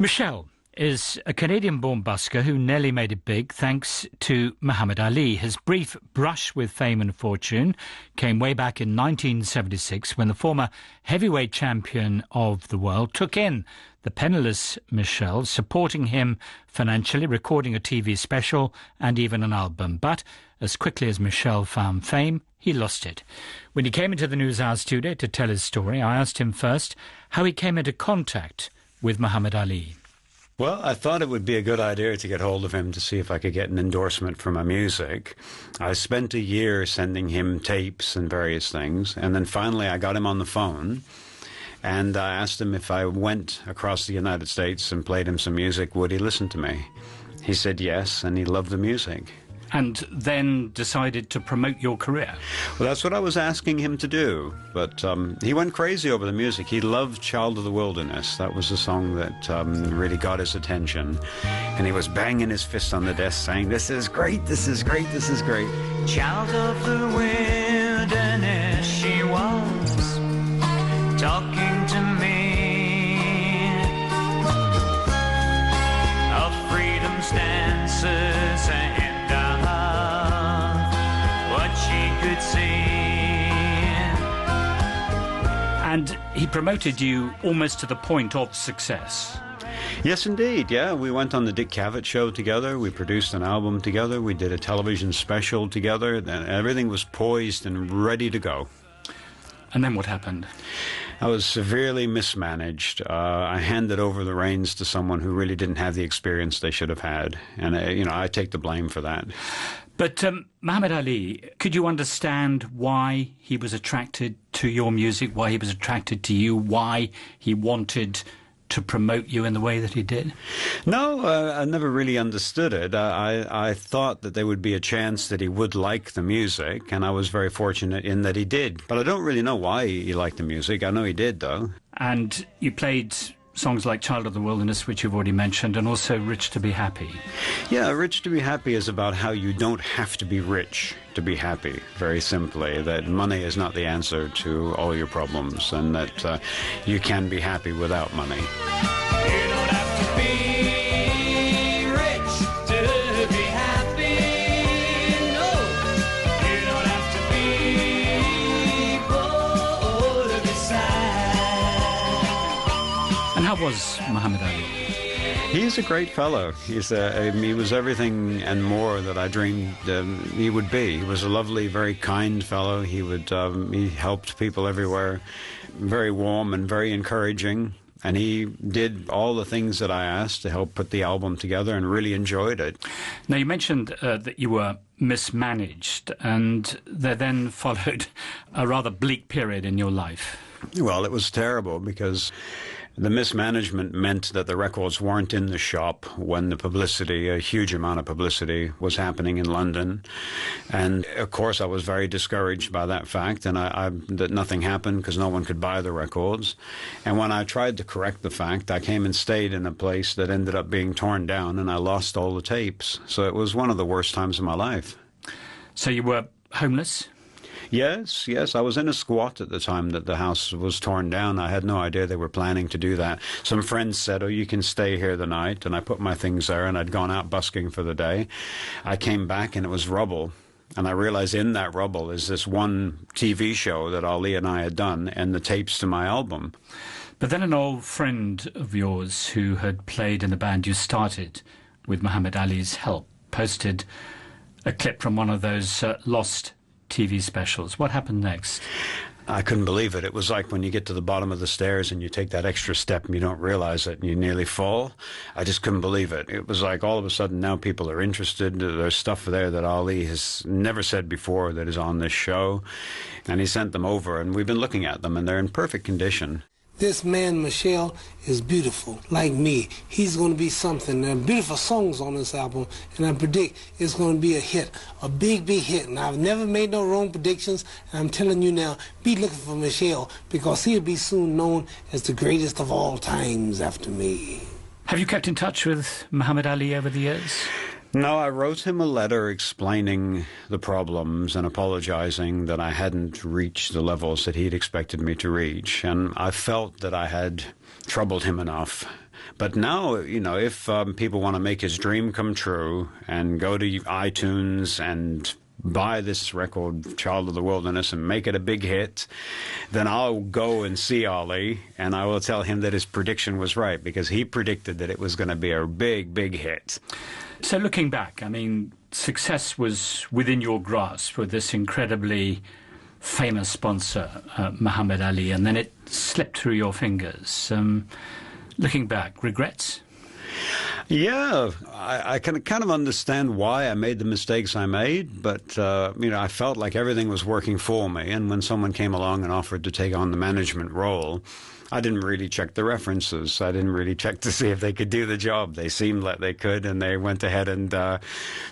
Michel is a Canadian-born busker who nearly made it big thanks to Muhammad Ali. His brief brush with fame and fortune came way back in 1976 when the former heavyweight champion of the world took in the penniless Michel, supporting him financially, recording a TV special and even an album. But as quickly as Michel found fame, he lost it. When he came into the NewsHour studio to tell his story, I asked him first how he came into contact with Muhammad Ali. Well, I thought it would be a good idea to get hold of him to see if I could get an endorsement for my music. I spent a year sending him tapes and various things, and then finally I got him on the phone, and I asked him if I went across the United States and played him some music, would he listen to me? He said yes, and he loved the music. And then decided to promote your career. Well, that's what I was asking him to do, but he went crazy over the music. He loved Child of the Wilderness. That was the song that really got his attention. And he was banging his fist on the desk saying, "This is great, this is great, this is great." Child of the wilderness, she was talking to me of freedom stances and what she could see. And he promoted you almost to the point of success. Yes, indeed, yeah. We went on the Dick Cavett show together. We produced an album together. We did a television special together. And everything was poised and ready to go. And then what happened? I was severely mismanaged. I handed over the reins to someone who really didn't have the experience they should have had. And, I take the blame for that. But Muhammad Ali, could you understand why he was attracted to your music, why he was attracted to you, why he wanted to promote you in the way that he did? No, I never really understood it. I thought that there would be a chance that he would like the music, and I was very fortunate in that he did. But I don't really know why he liked the music. I know he did, though. And you played songs like Child of the Wilderness, which you've already mentioned, and also Rich to be Happy. Yeah, Rich to be Happy is about how you don't have to be rich to be happy, very simply, that money is not the answer to all your problems, and that you can be happy without money. You don't have to be rich to be happy. No, you don't have to be poor to be sad. And how was Muhammad Ali? He's a great fellow. He was everything and more that I dreamed he would be. He was a lovely, very kind fellow. He helped people everywhere, very warm and very encouraging. And he did all the things that I asked to help put the album together and really enjoyed it. Now, you mentioned that you were mismanaged, and there then followed a rather bleak period in your life. Well, it was terrible because the mismanagement meant that the records weren't in the shop when the publicity, a huge amount of publicity, was happening in London. And, of course, I was very discouraged by that fact, and that nothing happened because no one could buy the records. And when I tried to correct the fact, I came and stayed in a place that ended up being torn down, and I lost all the tapes. So it was one of the worst times of my life. So you were homeless? Yes. I was in a squat at the time that the house was torn down. I had no idea they were planning to do that. Some friends said, "Oh, you can stay here the night," and I put my things there, and I'd gone out busking for the day. I came back, and it was rubble. And I realized in that rubble is this one TV show that Ali and I had done and the tapes to my album. But then an old friend of yours who had played in the band you started with Muhammad Ali's help posted a clip from one of those lost TV specials. What happened next? I couldn't believe it. It was like when you get to the bottom of the stairs and you take that extra step and you don't realize it and you nearly fall. I just couldn't believe it. It was like all of a sudden now people are interested. There's stuff there that Ali has never said before that is on this show. And he sent them over, and we've been looking at them, and they're in perfect condition. This man, Michel, is beautiful, like me. He's going to be something. There are beautiful songs on this album, and I predict it's going to be a hit, a big, big hit. And I've never made no wrong predictions, and I'm telling you now, be looking for Michel, because he'll be soon known as the greatest of all times after me. Have you kept in touch with Muhammad Ali over the years? No, I wrote him a letter explaining the problems and apologizing that I hadn't reached the levels that he'd expected me to reach. And I felt that I had troubled him enough. But now, if people want to make his dream come true and go to iTunes and buy this record, Child of the Wilderness, and make it a big hit, then I'll go and see Ali, and I will tell him that his prediction was right, because he predicted that it was going to be a big, big hit. So looking back, I mean, success was within your grasp with this incredibly famous sponsor, Muhammad Ali, and then it slipped through your fingers. Looking back, regrets? Yeah, I can kind of understand why I made the mistakes I made, but, I felt like everything was working for me, and when someone came along and offered to take on the management role, I didn't really check the references. I didn't really check to see if they could do the job. They seemed like they could, and they went ahead and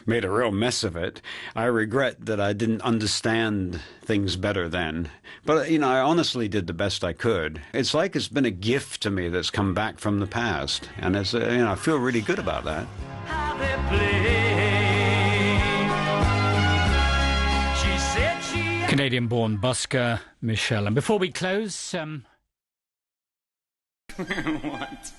made a real mess of it. I regret that I didn't understand things better then. But, I honestly did the best I could. It's like it's been a gift to me that's come back from the past. And it's, I feel really good about that. Canadian-born busker Michel. And before we close... What?